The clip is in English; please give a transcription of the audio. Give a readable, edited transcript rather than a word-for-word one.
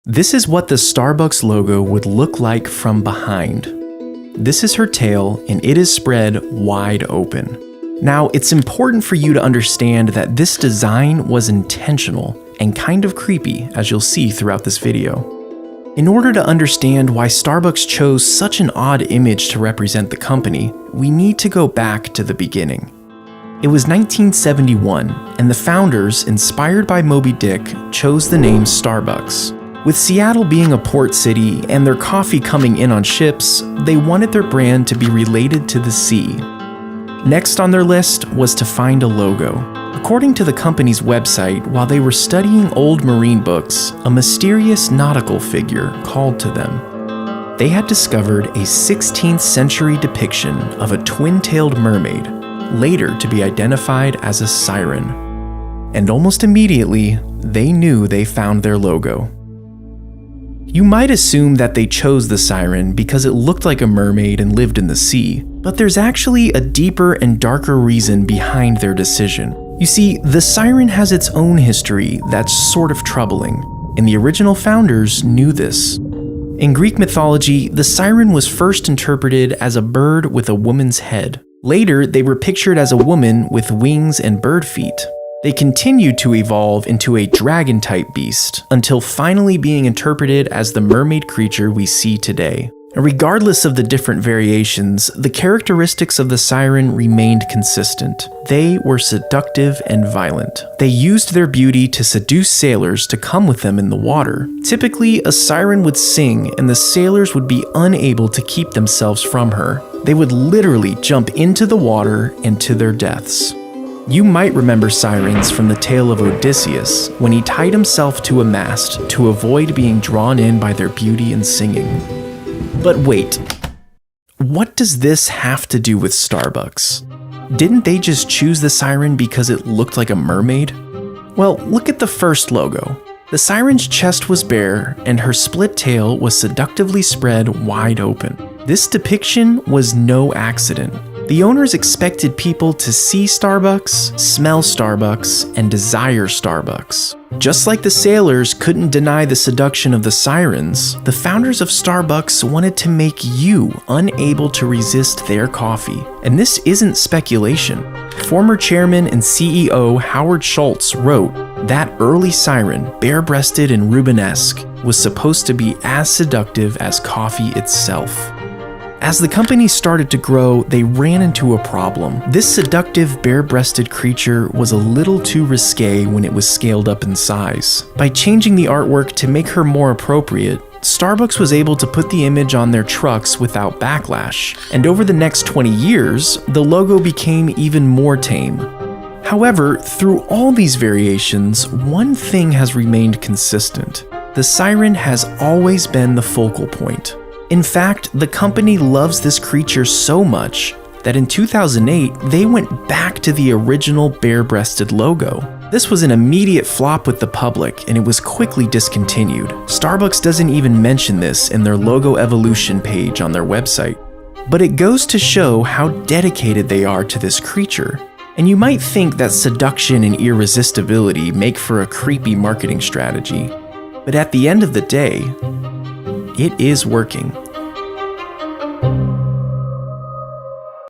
This is what the Starbucks logo would look like from behind. This is her tail, and it is spread wide open. Now, it's important for you to understand that this design was intentional and kind of creepy, as you'll see throughout this video. In order to understand why Starbucks chose such an odd image to represent the company, we need to go back to the beginning. It was 1971, and the founders, inspired by Moby Dick, chose the name Starbucks. With Seattle being a port city and their coffee coming in on ships, they wanted their brand to be related to the sea. Next on their list was to find a logo. According to the company's website, while they were studying old marine books, a mysterious nautical figure called to them. They had discovered a 16th century depiction of a twin-tailed mermaid, later to be identified as a siren. And almost immediately, they knew they found their logo. You might assume that they chose the siren because it looked like a mermaid and lived in the sea, but there's actually a deeper and darker reason behind their decision. You see, the siren has its own history that's sort of troubling, and the original founders knew this. In Greek mythology, the siren was first interpreted as a bird with a woman's head. Later, they were pictured as a woman with wings and bird feet. They continued to evolve into a dragon-type beast, until finally being interpreted as the mermaid creature we see today. And regardless of the different variations, the characteristics of the siren remained consistent. They were seductive and violent. They used their beauty to seduce sailors to come with them in the water. Typically, a siren would sing and the sailors would be unable to keep themselves from her. They would literally jump into the water and to their deaths. You might remember sirens from the tale of Odysseus, when he tied himself to a mast to avoid being drawn in by their beauty and singing. But wait, what does this have to do with Starbucks? Didn't they just choose the siren because it looked like a mermaid? Well, look at the first logo. The siren's chest was bare, and her split tail was seductively spread wide open. This depiction was no accident. The owners expected people to see Starbucks, smell Starbucks, and desire Starbucks. Just like the sailors couldn't deny the seduction of the sirens, the founders of Starbucks wanted to make you unable to resist their coffee. And this isn't speculation. Former chairman and CEO Howard Schultz wrote that early siren, bare-breasted and Rubenesque, was supposed to be as seductive as coffee itself. As the company started to grow, they ran into a problem. This seductive, bare-breasted creature was a little too risque when it was scaled up in size. By changing the artwork to make her more appropriate, Starbucks was able to put the image on their trucks without backlash. And over the next 20 years, the logo became even more tame. However, through all these variations, one thing has remained consistent. The siren has always been the focal point. In fact, the company loves this creature so much that in 2008, they went back to the original bare-breasted logo. This was an immediate flop with the public, and it was quickly discontinued. Starbucks doesn't even mention this in their logo evolution page on their website. But it goes to show how dedicated they are to this creature. And you might think that seduction and irresistibility make for a creepy marketing strategy. But at the end of the day, it is working.